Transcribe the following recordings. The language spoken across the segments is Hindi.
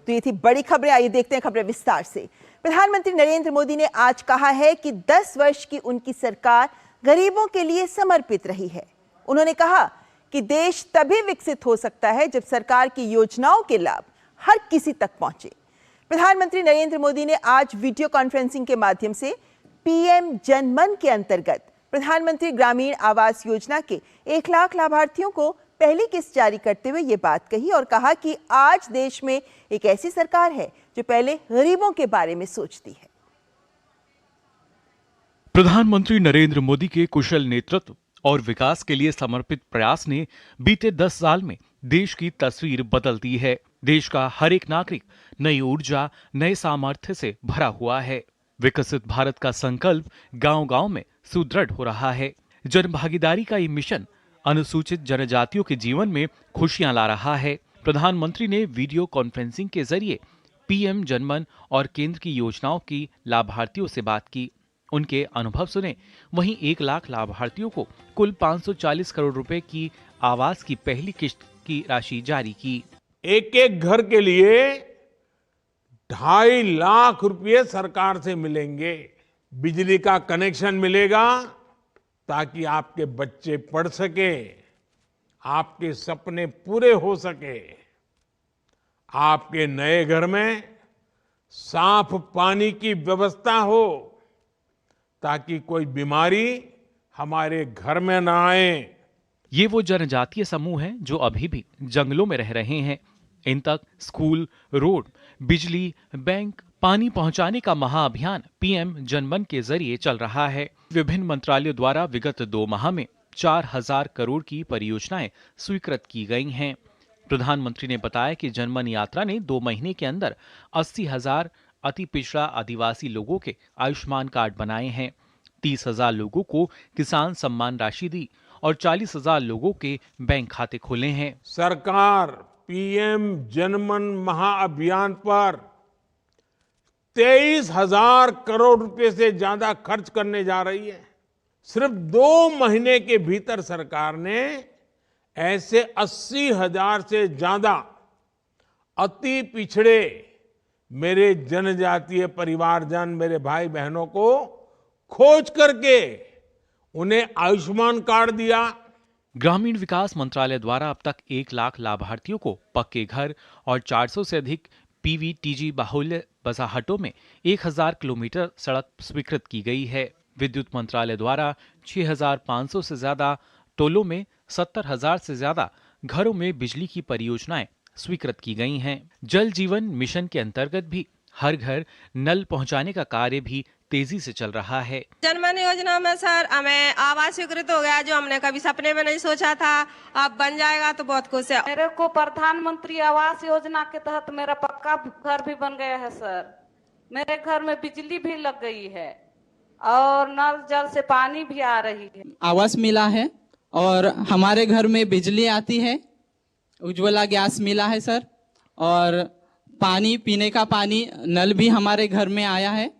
तो ये थी बड़ी खबरें। आइए देखते हैं खबरें विस्तार से। प्रधानमंत्री नरेंद्र मोदी ने आज कहा है कि 10 वर्ष की उनकी सरकार गरीबों के लिए समर्पित रही है। उन्होंने कहा कि देश तभी विकसित हो सकता है जब सरकार की योजनाओं के लाभ हर किसी तक पहुंचे। प्रधानमंत्री नरेंद्र मोदी ने आज वीडियो कॉन्फ्रेंसिंग के माध्यम से पीएम जनमन के अंतर्गत प्रधानमंत्री ग्रामीण आवास योजना के 1 लाख लाभार्थियों को पहली किस्त जारी करते हुए ये बात कही और कहा कि आज देश में एक ऐसी सरकार है जो पहले गरीबों के बारे में सोचती है। प्रधानमंत्री नरेंद्र मोदी के कुशल नेतृत्व और विकास के लिए समर्पित प्रयास ने बीते 10 साल में देश की तस्वीर बदल दी है। देश का हर एक नागरिक नई ऊर्जा, नए सामर्थ्य से भरा हुआ है। विकसित भारत का संकल्प गांव-गांव में सुदृढ़ हो रहा है। जनभागीदारी का ये मिशन अनुसूचित जनजातियों के जीवन में खुशियां ला रहा है। प्रधानमंत्री ने वीडियो कॉन्फ्रेंसिंग के जरिए पीएम जनमन और केंद्र की योजनाओं की लाभार्थियों से बात की, उनके अनुभव सुने। वहीं 1 लाख लाभार्थियों को कुल 540 करोड़ रुपए की आवास की पहली किस्त की राशि जारी की। एक एक घर के लिए 2.5 लाख रुपए सरकार से मिलेंगे। बिजली का कनेक्शन मिलेगा ताकि आपके बच्चे पढ़ सके, आपके सपने पूरे हो सके। आपके नए घर में साफ पानी की व्यवस्था हो ताकि कोई बीमारी हमारे घर में ना आए। ये वो जनजातीय समूह हैं जो अभी भी जंगलों में रह रहे हैं। इन तक स्कूल, रोड, बिजली, बैंक, पानी पहुंचाने का महाअभियान पीएम जनमन के जरिए चल रहा है। विभिन्न मंत्रालयों द्वारा विगत 2 माह में 4000 करोड़ की परियोजनाएं स्वीकृत की गई हैं। प्रधानमंत्री ने बताया कि जनमन यात्रा ने 2 महीने के अंदर 80,000 अति पिछड़ा आदिवासी लोगों के आयुष्मान कार्ड बनाए हैं। 30,000 लोगों को किसान सम्मान राशि दी और 40,000 लोगों के बैंक खाते खोले हैं। सरकार पीएम जनमन महाअभियान पर 23,000 करोड़ रुपए से ज्यादा खर्च करने जा रही है। सिर्फ 2 महीने के भीतर सरकार ने ऐसे 80,000 से ज्यादा अति पिछड़े मेरे जनजातीय परिवारजन, मेरे भाई बहनों को खोज करके उन्हें आयुष्मान कार्ड दिया। ग्रामीण विकास मंत्रालय द्वारा अब तक 1 लाख लाभार्थियों को पक्के घर और 400 से अधिक पीवीटीजी बाहुल्य बसाहटों में 1000 किलोमीटर सड़क स्वीकृत की गई है। विद्युत मंत्रालय द्वारा 6500 से ज्यादा टोलों में 70,000 से ज्यादा घरों में बिजली की परियोजनाएं स्वीकृत की गई हैं। जल जीवन मिशन के अंतर्गत भी हर घर नल पहुंचाने का कार्य भी तेजी से चल रहा है। जनमन योजना में सर हमें आवास स्वीकृत हो गया, जो हमने कभी सपने में नहीं सोचा था। अब बन जाएगा तो बहुत खुश है। मेरे को प्रधानमंत्री आवास योजना के तहत मेरा पक्का घर भी बन गया है सर। मेरे घर में बिजली भी लग गई है और नल जल से पानी भी आ रही है। आवास मिला है और हमारे घर में बिजली आती है। उज्ज्वला गैस मिला है सर, और पानी, पीने का पानी, नल भी हमारे घर में आया है।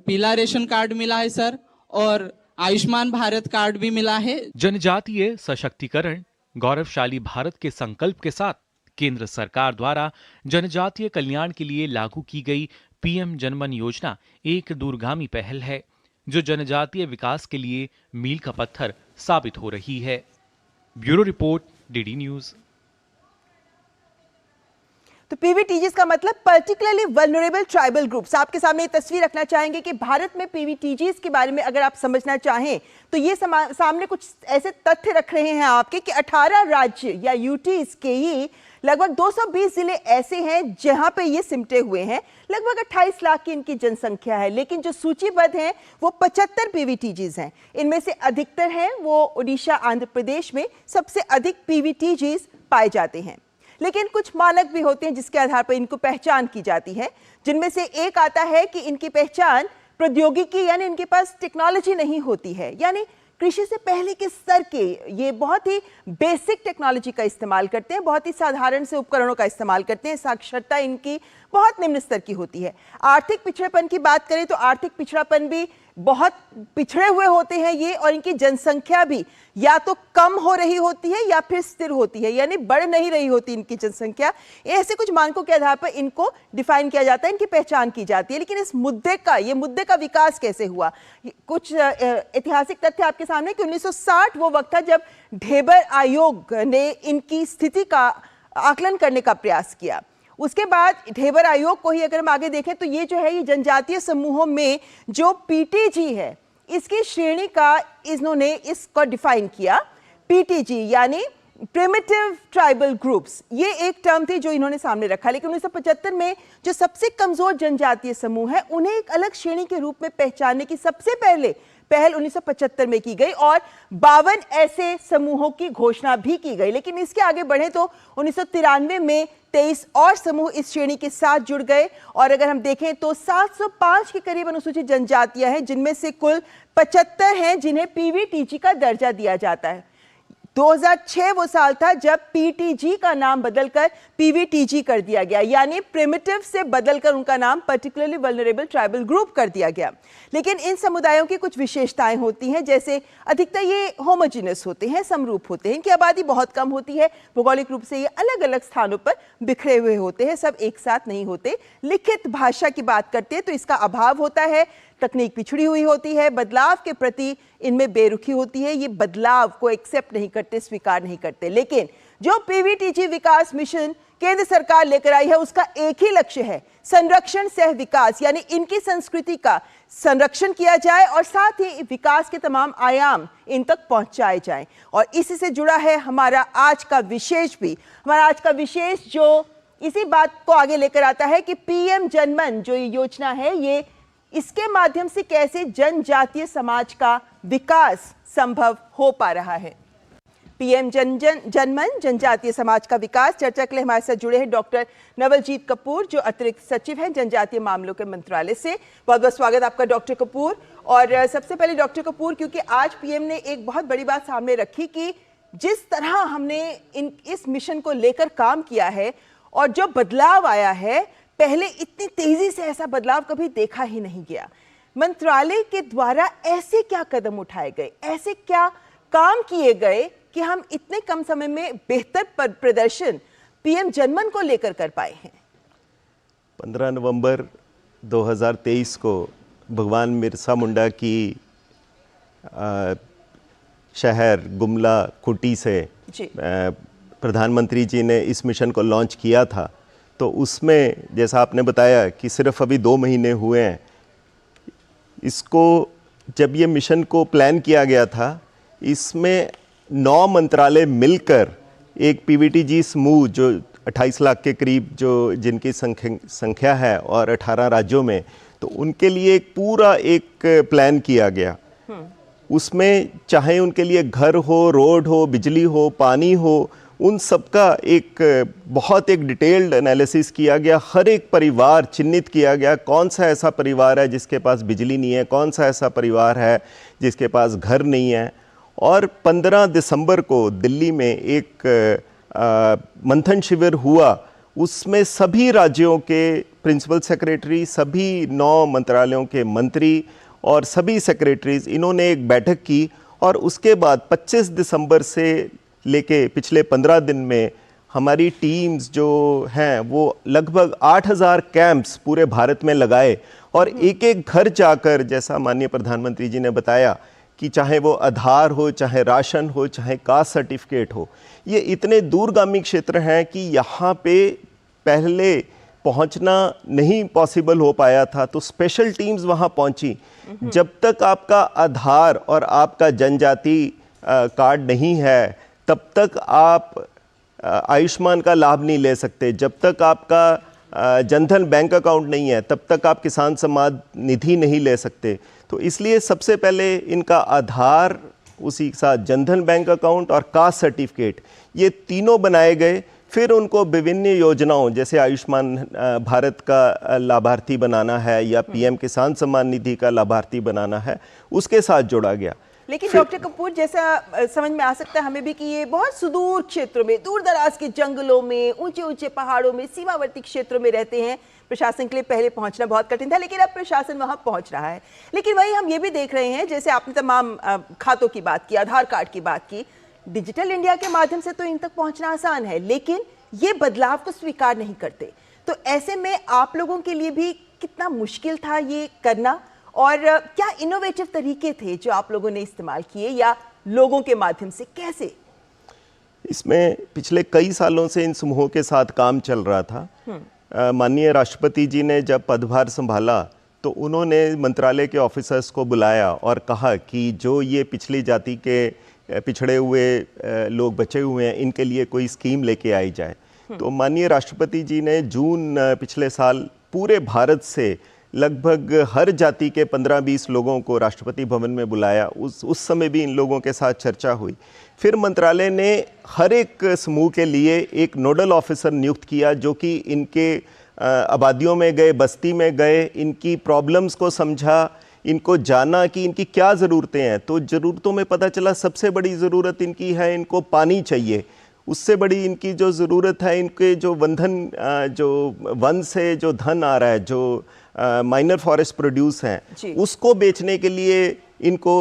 पीला रेशन कार्ड मिला है सर, और आयुष्मान भारत कार्ड भी मिला है। जनजातीय सशक्तिकरण, गौरवशाली भारत के संकल्प के साथ केंद्र सरकार द्वारा जनजातीय कल्याण के लिए लागू की गई पीएम जनमन योजना एक दूरगामी पहल है जो जनजातीय विकास के लिए मील का पत्थर साबित हो रही है। Bureau report, DD news. तो पीवीटीजीज का मतलब पर्टिकुलरली वल्नरेबल ट्राइबल ग्रुप्स। आपके सामने ये तस्वीर रखना चाहेंगे कि भारत में पीवीटीजीज के बारे में अगर आप समझना चाहें तो ये सामने कुछ ऐसे तथ्य रख रहे हैं आपके कि 18 राज्य या यूटीज के ही लगभग 220 जिले ऐसे हैं जहां पे ये सिमटे हुए हैं। लगभग 28 लाख की इनकी जनसंख्या है, लेकिन जो सूचीबद्ध हैं वो 75 पीवीटीजीज हैं। इनमें से अधिकतर हैं वो ओडिशा, आंध्र प्रदेश में सबसे अधिक पीवीटीजीज पाए जाते हैं। लेकिन कुछ मानक भी होते हैं जिसके आधार पर इनको पहचान की जाती है, जिनमें से एक आता है कि इनकी पहचान प्रौद्योगिकी, यानी इनके पास टेक्नोलॉजी नहीं होती है, यानी कृषि से पहले के स्तर के ये बहुत ही बेसिक टेक्नोलॉजी का इस्तेमाल करते हैं, बहुत ही साधारण से उपकरणों का इस्तेमाल करते हैं। साक्षरता इनकी बहुत निम्न स्तर की होती है। आर्थिक पिछड़ेपन की बात करें तो आर्थिक पिछड़ापन भी बहुत पिछड़े हुए होते हैं ये, और इनकी जनसंख्या भी या तो कम हो रही होती है या फिर स्थिर होती है, यानी बढ़ नहीं रही होती इनकी जनसंख्या। ऐसे कुछ मानकों के आधार पर इनको डिफाइन किया जाता है, इनकी पहचान की जाती है। लेकिन इस मुद्दे का विकास कैसे हुआ, कुछ ऐतिहासिक तथ्य आपके सामने कि 1960 वो वक्त था जब ढेबर आयोग ने इनकी स्थिति का आकलन करने का प्रयास किया। उसके बाद ढेबर आयोग को ही अगर हम आगे देखें तो ये जो है, ये जनजातीय समूहों में जो पीटीजी है इसकी श्रेणी का इन्होंने इसको डिफाइन किया। पीटीजी यानी प्रिमिटिव ट्राइबल ग्रुप्स, ये एक टर्म थी जो इन्होंने सामने रखा। लेकिन 1975 में जो सबसे कमजोर जनजातीय समूह है उन्हें एक अलग श्रेणी के रूप में पहचानने की सबसे पहल 1975 में की गई और 52 ऐसे समूहों की घोषणा भी की गई। लेकिन इसके आगे बढ़े तो 1993 में 23 और समूह इस श्रेणी के साथ जुड़ गए, और अगर हम देखें तो 705 के करीब अनुसूचित जनजातियां हैं, जिनमें से कुल 75 हैं जिन्हें पीवीटीजी का दर्जा दिया जाता है। 2006 वो साल था जब पीटीजी का नाम बदलकर पीवीटीजी कर दिया गया, यानी प्रिमिटिव से बदलकर उनका नाम पर्टिकुलरली वल्नरेबल ट्राइबल ग्रुप कर दिया गया। लेकिन इन समुदायों की कुछ विशेषताएं होती हैं, जैसे अधिकतर ये होमोजीनियस होते हैं, समरूप होते हैं, इनकी आबादी बहुत कम होती है, भौगोलिक रूप से ये अलग अलग स्थानों पर बिखरे हुए होते हैं, सब एक साथ नहीं होते। लिखित भाषा की बात करते हैं तो इसका अभाव होता है, तकनीक पिछड़ी हुई होती है, बदलाव के प्रति इनमें बेरुखी होती है, ये बदलाव को एक्सेप्ट नहीं करते, स्वीकार नहीं करते। लेकिन जो पीवीटीजी विकास मिशन केंद्र सरकार लेकर आई है उसका एक ही लक्ष्य है, संरक्षण सह विकास, यानी इनकी संस्कृति का संरक्षण किया जाए और साथ ही विकास के तमाम आयाम इन तक पहुंचाए जाएं। और इसी से जुड़ा है हमारा आज का विशेष भी। हमारा आज का विशेष जो इसी बात को आगे लेकर आता है कि पीएम जनमन जो ये योजना है, ये इसके माध्यम से कैसे जनजातीय समाज का विकास संभव हो पा रहा है। पीएम जनमन जनजातीय समाज का विकास, चर्चा के लिए हमारे साथ जुड़े हैं डॉक्टर नवलजीत कपूर जो अतिरिक्त सचिव हैं जनजातीय मामलों के मंत्रालय से। बहुत बहुत स्वागत आपका डॉक्टर कपूर। और सबसे पहले डॉक्टर कपूर, क्योंकि आज पीएम ने एक बहुत बड़ी बात सामने रखी कि जिस तरह हमने इस मिशन को लेकर काम किया है और जो बदलाव आया है, पहले इतनी तेजी से ऐसा बदलाव कभी देखा ही नहीं गया। मंत्रालय के द्वारा ऐसे क्या कदम उठाए गए, ऐसे क्या काम किए गए कि हम इतने कम समय में बेहतर प्रदर्शन पीएम जनमन को लेकर कर पाए हैं? 15 नवंबर 2023 को भगवान बिरसा मुंडा की शहर गुमला खुंटी से प्रधानमंत्री जी ने इस मिशन को लॉन्च किया था। तो उसमें जैसा आपने बताया कि सिर्फ अभी 2 महीने हुए हैं। इसको जब ये मिशन को प्लान किया गया था, इसमें 9 मंत्रालय मिलकर एक पीवीटीजी समूह जो 28 लाख के करीब जो जिनकी संख्या है और 18 राज्यों में, तो उनके लिए एक पूरा एक प्लान किया गया। उसमें चाहे उनके लिए घर हो, रोड हो, बिजली हो, पानी हो, उन सबका एक बहुत एक डिटेल्ड एनालिसिस किया गया। हर एक परिवार चिन्हित किया गया, कौन सा ऐसा परिवार है जिसके पास बिजली नहीं है, कौन सा ऐसा परिवार है जिसके पास घर नहीं है। और 15 दिसंबर को दिल्ली में एक मंथन शिविर हुआ, उसमें सभी राज्यों के प्रिंसिपल सेक्रेटरी, सभी 9 मंत्रालयों के मंत्री और सभी सेक्रेटरीज, इन्होंने एक बैठक की। और उसके बाद 25 दिसंबर से लेके पिछले 15 दिन में हमारी टीम्स जो हैं वो लगभग 8000 कैंप्स पूरे भारत में लगाए और एक एक घर जाकर, जैसा माननीय प्रधानमंत्री जी ने बताया कि चाहे वो आधार हो, चाहे राशन हो, चाहे कास्ट सर्टिफिकेट हो, ये इतने दूरगामी क्षेत्र हैं कि यहाँ पे पहले पहुँचना नहीं पॉसिबल हो पाया था। तो स्पेशल टीम्स वहाँ पहुँची। जब तक आपका आधार और आपका जनजाति कार्ड नहीं है, तब तक आप आयुष्मान का लाभ नहीं ले सकते। जब तक आपका जनधन बैंक अकाउंट नहीं है, तब तक आप किसान सम्मान निधि नहीं ले सकते। तो इसलिए सबसे पहले इनका आधार, उसी के साथ जनधन बैंक अकाउंट और कास्ट सर्टिफिकेट, ये तीनों बनाए गए। फिर उनको विभिन्न योजनाओं जैसे आयुष्मान भारत का लाभार्थी बनाना है या पीएम किसान सम्मान निधि का लाभार्थी बनाना है, उसके साथ जोड़ा गया। लेकिन डॉक्टर कपूर, जैसा समझ में आ सकता है हमें भी कि ये बहुत सुदूर क्षेत्रों में, दूर दराज के जंगलों में, ऊंचे ऊंचे पहाड़ों में, सीमावर्ती क्षेत्रों में रहते हैं। प्रशासन के लिए पहले पहुंचना बहुत कठिन था, लेकिन अब प्रशासन वहां पहुंच रहा है। लेकिन वहीं हम ये भी देख रहे हैं, जैसे आपने तमाम खातों की बात की, आधार कार्ड की बात की, डिजिटल इंडिया के माध्यम से तो इन तक पहुंचना आसान है, लेकिन ये बदलाव को स्वीकार नहीं करते। तो ऐसे में आप लोगों के लिए भी कितना मुश्किल था ये करना, और क्या इनोवेटिव तरीके थे जो आप लोगों ने इस्तेमाल किए, या लोगों के माध्यम से कैसे? इसमें पिछले कई सालों से इन समूहों के साथ काम चल रहा था। माननीय राष्ट्रपति जी ने जब पदभार संभाला तो उन्होंने मंत्रालय के ऑफिसर्स को बुलाया और कहा कि जो ये पिछली जाति के पिछड़े हुए लोग बचे हुए हैं, इनके लिए कोई स्कीम लेके आई जाए। तो माननीय राष्ट्रपति जी ने जून पिछले साल पूरे भारत से लगभग हर जाति के 15-20 लोगों को राष्ट्रपति भवन में बुलाया। उस समय भी इन लोगों के साथ चर्चा हुई। फिर मंत्रालय ने हर एक समूह के लिए एक नोडल ऑफिसर नियुक्त किया, जो कि इनके आबादियों में गए, बस्ती में गए, इनकी प्रॉब्लम्स को समझा, इनको जाना कि इनकी क्या ज़रूरतें हैं। तो ज़रूरतों में पता चला सबसे बड़ी ज़रूरत इनकी है, इनको पानी चाहिए। उससे बड़ी इनकी जो ज़रूरत है, इनके जो जो वन से जो धन आ रहा है, जो माइनर फॉरेस्ट प्रोड्यूस हैं, उसको बेचने के लिए इनको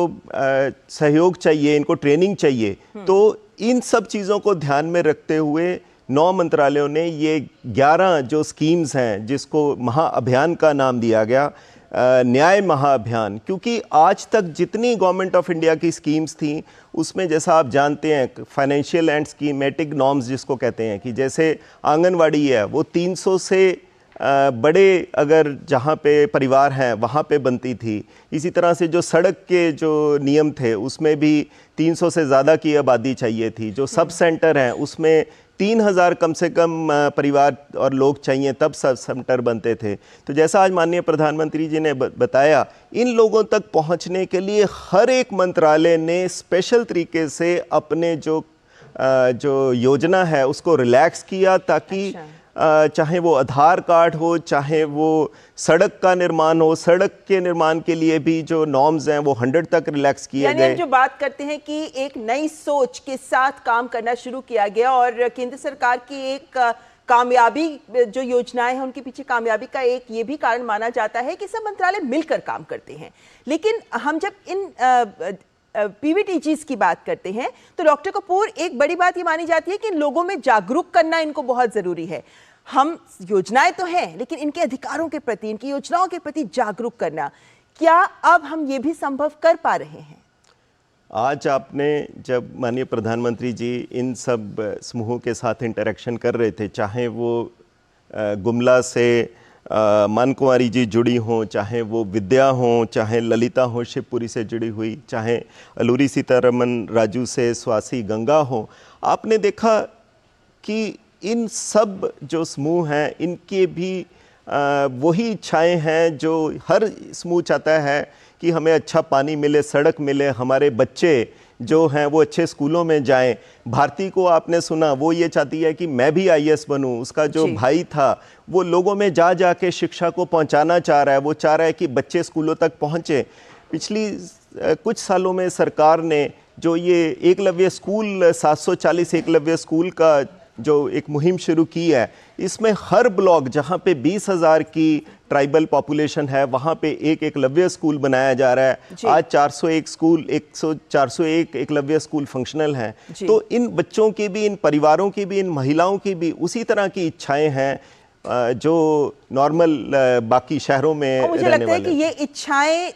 सहयोग चाहिए, इनको ट्रेनिंग चाहिए। तो इन सब चीज़ों को ध्यान में रखते हुए 9 मंत्रालयों ने ये 11 जो स्कीम्स हैं, जिसको महाअभियान का नाम दिया गया, न्याय महाअभियान, क्योंकि आज तक जितनी गवर्नमेंट ऑफ इंडिया की स्कीम्स थी उसमें, जैसा आप जानते हैं, फाइनेंशियल एंड स्कीमेटिक नॉर्म्स जिसको कहते हैं, कि जैसे आंगनवाड़ी है वो 300 से बड़े अगर जहाँ पे परिवार हैं वहाँ पे बनती थी। इसी तरह से जो सड़क के जो नियम थे उसमें भी 300 से ज़्यादा की आबादी चाहिए थी। जो सब सेंटर हैं उसमें 3000 कम से कम परिवार और लोग चाहिए, तब सब सेंटर बनते थे। तो जैसा आज माननीय प्रधानमंत्री जी ने बताया, इन लोगों तक पहुंचने के लिए हर एक मंत्रालय ने स्पेशल तरीके से अपने जो योजना है उसको रिलैक्स किया, ताकि चाहे वो आधार कार्ड हो, चाहे वो सड़क का निर्माण हो, सड़क के निर्माण के लिए भी जो नॉर्म्स हैं वो 100 तक रिलैक्स किए गए। यानी हम जो बात करते हैं कि एक नई सोच के साथ काम करना शुरू किया गया, और केंद्र सरकार की एक कामयाबी जो योजनाएं हैं उनके पीछे कामयाबी का एक ये भी कारण माना जाता है कि सब मंत्रालय मिलकर काम करते हैं। लेकिन हम जब इन पीवीटीजीज की बात करते हैं तो डॉक्टर कपूर, एक बड़ी बात ये मानी जाती है कि लोगों में जागरूक करना इनको बहुत जरूरी है। हम योजनाएं तो हैं, लेकिन इनके अधिकारों के प्रति, इनकी योजनाओं के प्रति जागरूक करना, क्या अब हम ये भी संभव कर पा रहे हैं? आज आपने जब माननीय प्रधानमंत्री जी इन सब समूहों के साथ इंटरेक्शन कर रहे थे, चाहे वो गुमला से मान कुमारी जी जुड़ी हों, चाहे वो विद्या हों, चाहे ललिता हो शिवपुरी से जुड़ी हुई, चाहे अलूरी सीतारमन राजू से स्वासी गंगा हो, आपने देखा कि इन सब जो समूह हैं इनके भी वही इच्छाएं हैं जो हर समूह चाहता है कि हमें अच्छा पानी मिले, सड़क मिले, हमारे बच्चे जो हैं वो अच्छे स्कूलों में जाएं। भारती को आपने सुना, वो ये चाहती है कि मैं भी आईएएस बनूं। उसका जो भाई था वो लोगों में जा जा के शिक्षा को पहुंचाना चाह रहा है, वो चाह रहा है कि बच्चे स्कूलों तक पहुंचे। पिछली कुछ सालों में सरकार ने जो ये एकलव्य स्कूल, 740 एकलव्य स्कूल का जो एक मुहिम शुरू की है, इसमें हर ब्लॉक जहाँ पे 20,000 की ट्राइबल पॉपुलेशन है वहाँ पे एक एकलव्य स्कूल बनाया जा रहा है। आज 401 स्कूल, 401 एकलव्य स्कूल फंक्शनल हैं। तो इन बच्चों की भी, इन परिवारों की भी, इन महिलाओं की भी उसी तरह की इच्छाएं हैं जो नॉर्मल बाकी शहरों में मुझे लगता है कि ये इच्छाएं